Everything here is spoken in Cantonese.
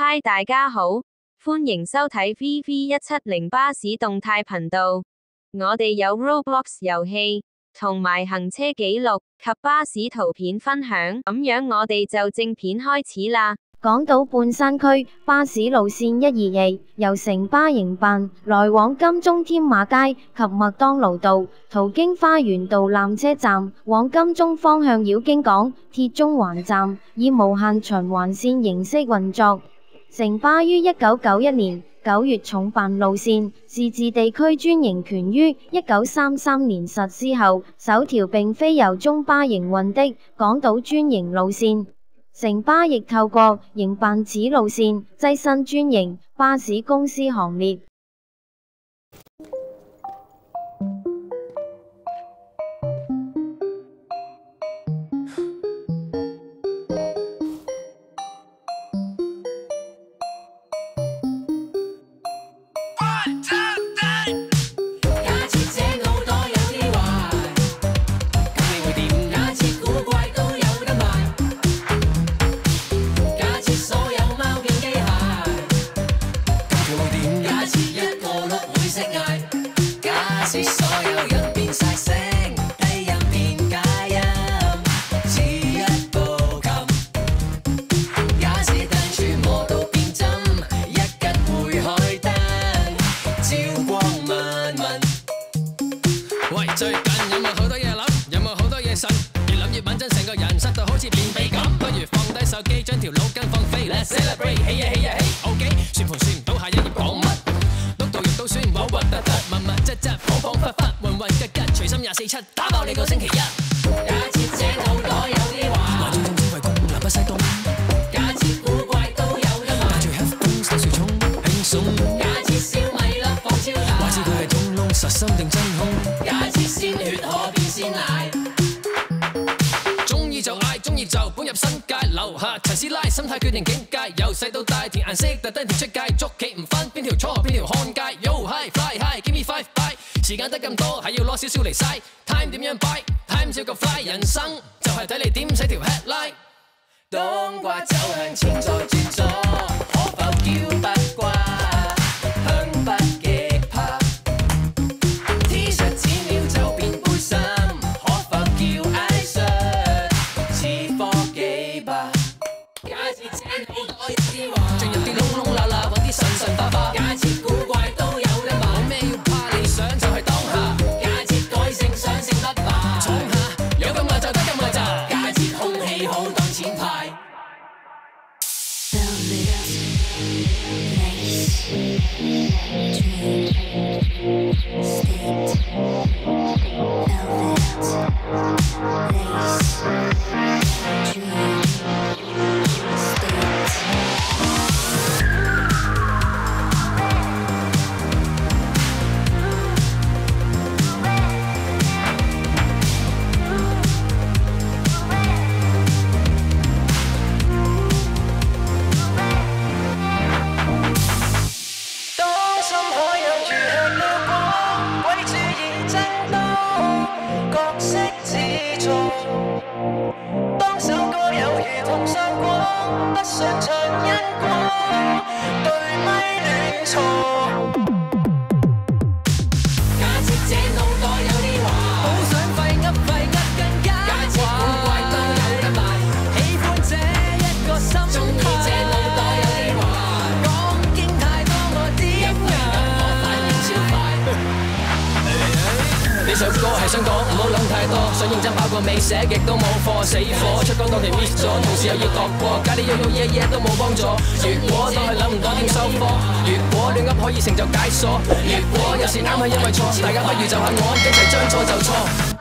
嗨，大家好，歡迎收睇 VV170巴士動態頻道。我哋有 Roblox 遊戲，同埋行車記錄及巴士圖片分享。咁樣我哋就正片開始啦。港島半山區巴士路線122由城巴營辦，來往金鐘添馬街及麥當勞道，途經花園道纜車站，往金鐘方向繞經港鐵中環站，以無限循環線形式運作。城巴於1991年9月重辦路線，是自地區專營權於1933年實施後，首條並非由中巴營運的港島專營路線。城巴亦透過營辦此路線，躋身專營巴士公司行列。最近有冇好多嘢諗？有冇好多嘢呻？越諗越穩陣，成個人塞到好似便秘咁。不如放低手機，將條腦筋放飛。Let's celebrate， 起呀起呀起 ，OK。算盤算唔到下一頁講乜，碌到肉都算唔好核突突，密密質質，恍恍惚惚，混混吉吉，隨心247，打爆你個星期一。假設這腦袋有啲壞，還要用智慧功，南北西東。假設古怪都有得賣，戴住 headphone 手樹衝輕鬆。假設小米粒放超大，話知佢係通窿實心定真空。鮮血可變鮮奶，中意就嗌，中意就搬入新界，樓下陳師奶，心態決定境界，由細到大填顏色特登填出街，捉棋唔分邊條錯邊條看街 ，Yo high fly high，give me 5 bye， 時間得咁多係要攞少少嚟嘥 ，time 點樣擺 ，time 少夠 fly， 人生就係睇你點寫條 headline， 冬瓜走向前再轉左，可否叫不掛？當首歌有如同上光，不想唱因果，對咪亂錯。假設這腦袋有啲壞，好想廢噏更加壞。假設古怪都有得賣，喜歡這一個心態。中意這腦袋有啲壞，講經太多我點解我反應超快？呢首歌係想講唔好諗太多，想認真跑過未寫極都冇貨，死火出光當期 miss 咗，同時又要度過，假你樣樣嘢嘢都冇幫助。如果都係諗唔到點收科，如果亂噏可以成就解鎖，如果有時啱係因為錯，大家不如就下我，一齊將錯就錯。